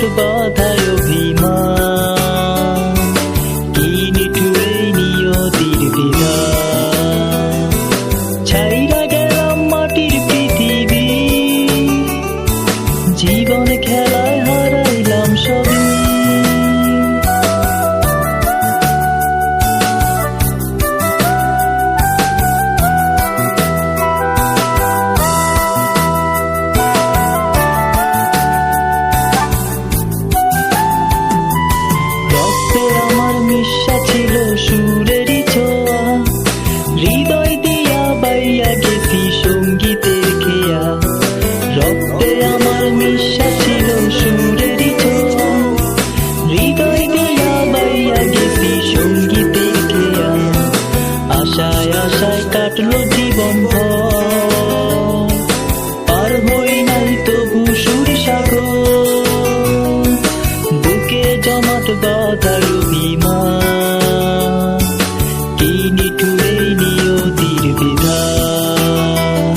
জমাট বাঁধায় অভিমান, কি নিঠুরে নিয়তির বিধান। ছাইরা গেলাম মাটির পৃথিবী, জীবন খেলায় হারাইলাম সবই। মিশা ছিল সুরেরই ছোঁয়া, হৃদয় দিয়া বাইয়া গেছি সঙ্গীতের খেয়া। রক্তে আমার মিশা ছিল সুরেরই ছোঁয়া, হৃদয় দিয়া বাইয়া গেছি সঙ্গীতের খেয়া। আশায় আশায় কাটলো জীবন ভর, পার হই নাই তবু সুর সাগর। বুকে জমাট বাঁধার অভিমান, কি নিঠুরে নিয়তির বিধান।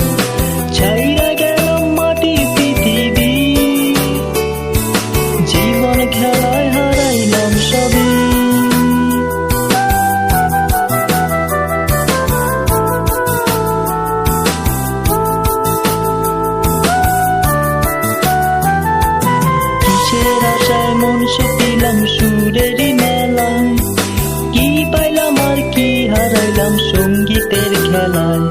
ছাইরা গেলাম মাটির পৃথিবী, জীবন খেলায় হারাইলাম সবই। কিসের আশায় মন সপিলাম সুরেরই মেলায়, কি পাইলাম আর কি হারাইলাম সঙ্গীতের খেলায়।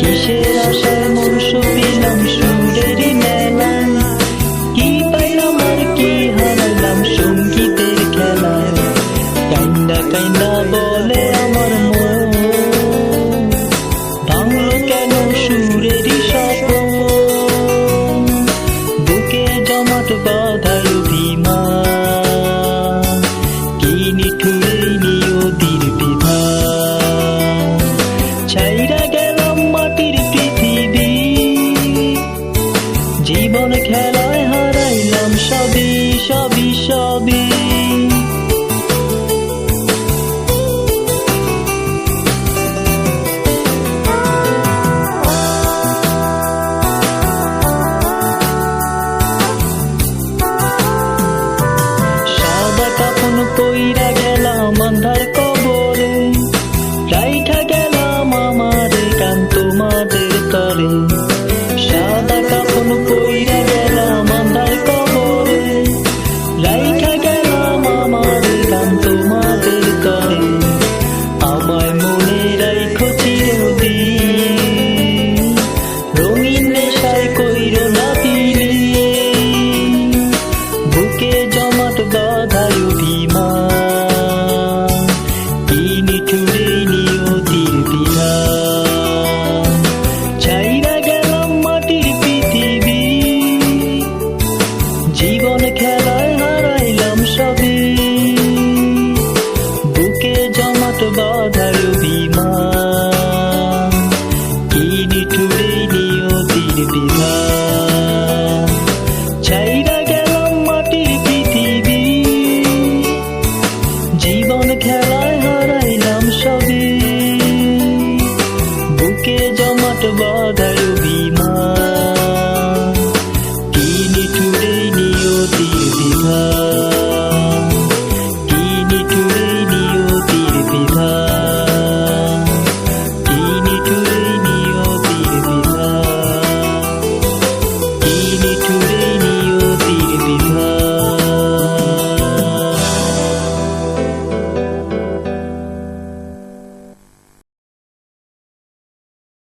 কিসের আশায় মন সপিলাম সুরেরই মেলায়, কি পাইলাম আর কি হারাইলাম সঙ্গীতের খেলায়। কাইন্দা কাইন্দা বলে আমার মন, ভাঙলো কেন সুরেরই স্বপ্ন। বুকে জমাট বাঁধায় অভিমান, কি নিঠুরে নিয়তির বিধান। ছাইরা গেলাম মাটির পৃথিবী, জীবন খেলায় হারাইলাম সবই সবই সবই। কইরা গেলাম আন্ধার কবরে, রাইখা গেলাম আমার গান তোমাদের তরে। সাদা কাফন কইরা গেলাম আন্ধার কবরে, রাইখা গেলাম আমার গান তোমাদের তরে। আমায় মনে রাইখো চিরদিন, রঙিন নেশায় কইরো না বিলীন। বুকে জমাট বাঁধায় অভিমান, কি নিঠুরে নিয়তির বিধান। ছাইরা গেলাম মাটির পৃথিবী, জীবন খেলায় হারাইলাম সবই। বুকে জমাট বাঁধায় অভিমান, কি নিঠুরে নিয়তির বিধান। ছাইরা গেলাম মাটির পৃথিবী, জীবন খেলায় হারাইলাম সবই। বুকে জমাট বাঁধায়